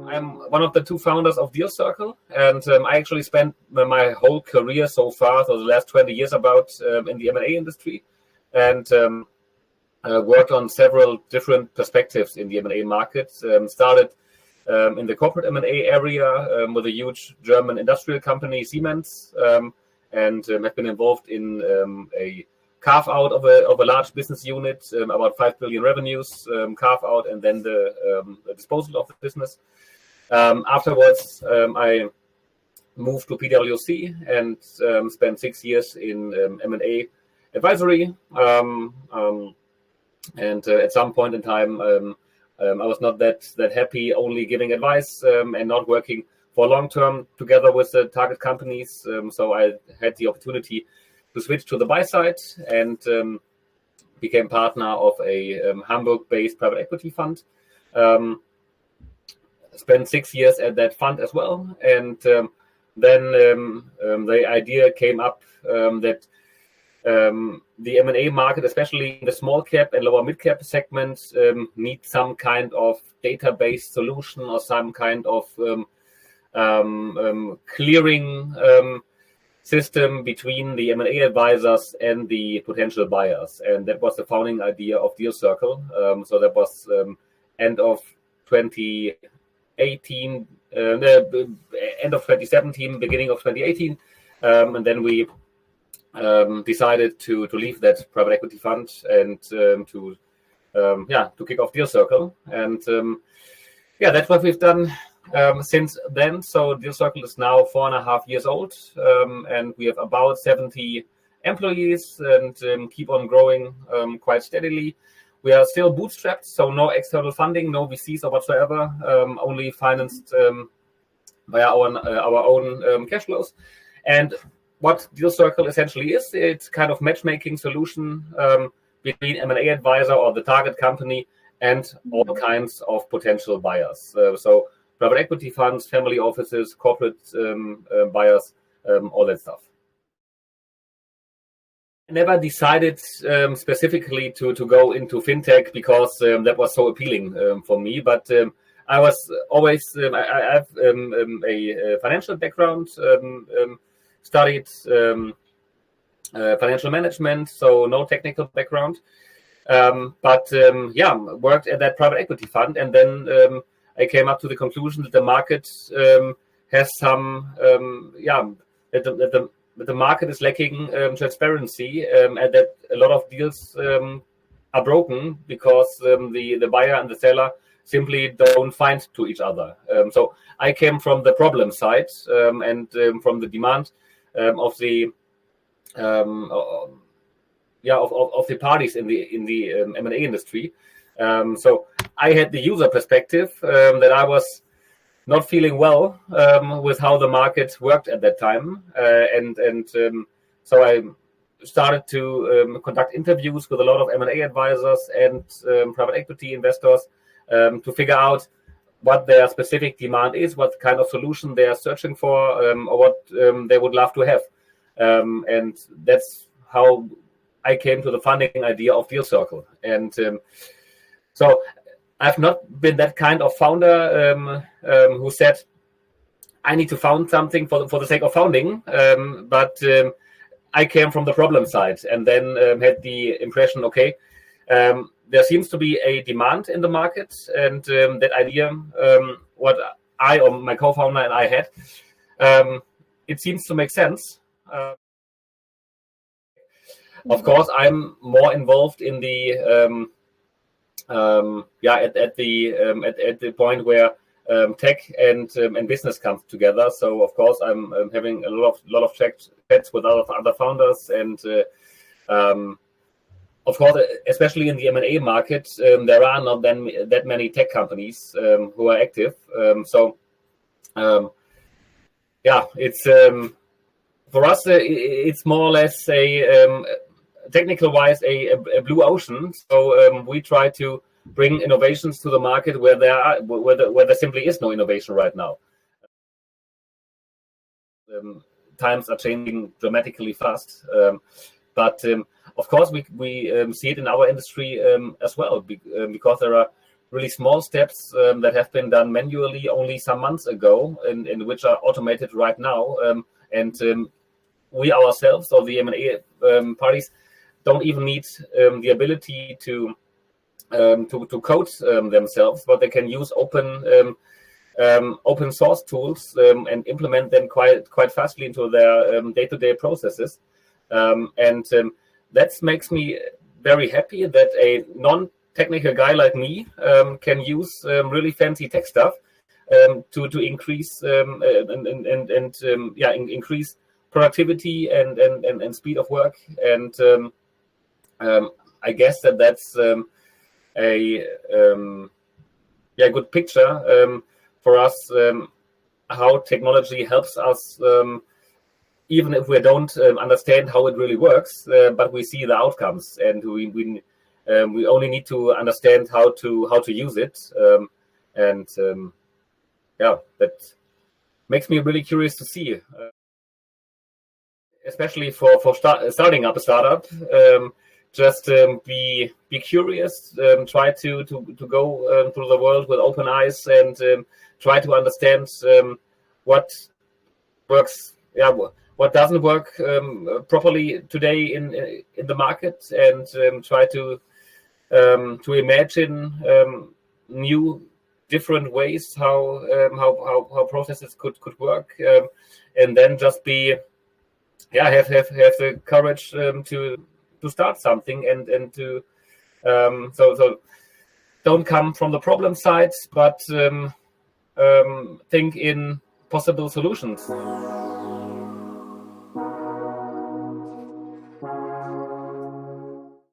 I'm one of the two founders of DealCircle, and I actually spent my whole career so far, so the last 20 years about, in the M&A industry, and worked on several different perspectives in the M&A market. Started in the corporate M&A area with a huge German industrial company, Siemens, and have been involved in a carve-out of a large business unit, about 5 billion revenues, carve-out, and then the disposal of the business. Afterwards, I moved to PwC and spent 6 years in M&A advisory. And at some point in time, I was not that happy only giving advice and not working for long term together with the target companies. So I had the opportunity to switch to the buy side and became partner of a Hamburg-based private equity fund. Spent 6 years at that fund as well, and then the idea came up that the M&A market, especially in the small cap and lower mid cap segments, needs some kind of database solution or some kind of clearing system between the M&A advisors and the potential buyers, and that was the founding idea of DealCircle. So that was end of 2018, end of 2017, beginning of 2018, and then we decided to leave that private equity fund and to kick off DealCircle, and that's what we've done since then. So DealCircle is now 4.5 years old, and we have about 70 employees and keep on growing quite steadily. We are still bootstrapped, so no external funding, no VCs or whatsoever, only financed via our own cash flows. And what DealCircle essentially is, it's kind of matchmaking solution between M&A advisor or the target company and all kinds of potential buyers. So private equity funds, family offices, corporate buyers, all that stuff. I never decided specifically to go into fintech because that was so appealing for me. But I was always, I have a financial background, studied financial management, so no technical background. But worked at that private equity fund. And then I came up to the conclusion that the market has some, that the market is lacking transparency, and that a lot of deals are broken because the buyer and the seller simply don't find to each other. So I came from the problem side and from the demand of the parties in the M&A industry. So I had the user perspective that I was not feeling well with how the market worked at that time, and so I started to conduct interviews with a lot of M&A advisors and private equity investors to figure out what their specific demand is, what kind of solution they are searching for, or what they would love to have, and that's how I came to the funding idea of DealCircle. And so I've not been that kind of founder who said, I need to found something for the sake of founding, but I came from the problem side and then had the impression, okay, there seems to be a demand in the market, and that idea, what I or my co-founder and I had, it seems to make sense. Of course, I'm more involved in the at the point where tech and business comes together. So of course, I'm having a lot of chats with other founders, and of course, especially in the M&A market, there are not that many tech companies who are active. It's for us, it's more or less technical wise a blue ocean. So we try to bring innovations to the market where there simply is no innovation right now. Times are changing dramatically fast, But of course, we see it in our industry as well, because there are really small steps that have been done manually only some months ago, and which are automated right now. And we ourselves, or the M&A parties, don't even need the ability to code themselves, but they can use open source tools and implement them quite fastly into their day-to-day processes. And that makes me very happy that a non-technical guy like me can use really fancy tech stuff to increase increase productivity and speed of work. And I guess that's a good picture for us, how technology helps us, even if we don't understand how it really works, but we see the outcomes, and we only need to understand how to use it. That makes me really curious to see, especially for starting up a startup. Just be curious, try to go through the world with open eyes, and try to understand what works, what doesn't work properly today in the market, and try to imagine new, different ways how processes could work, and then just have the courage to start something, and to so don't come from the problem side, but think in possible solutions.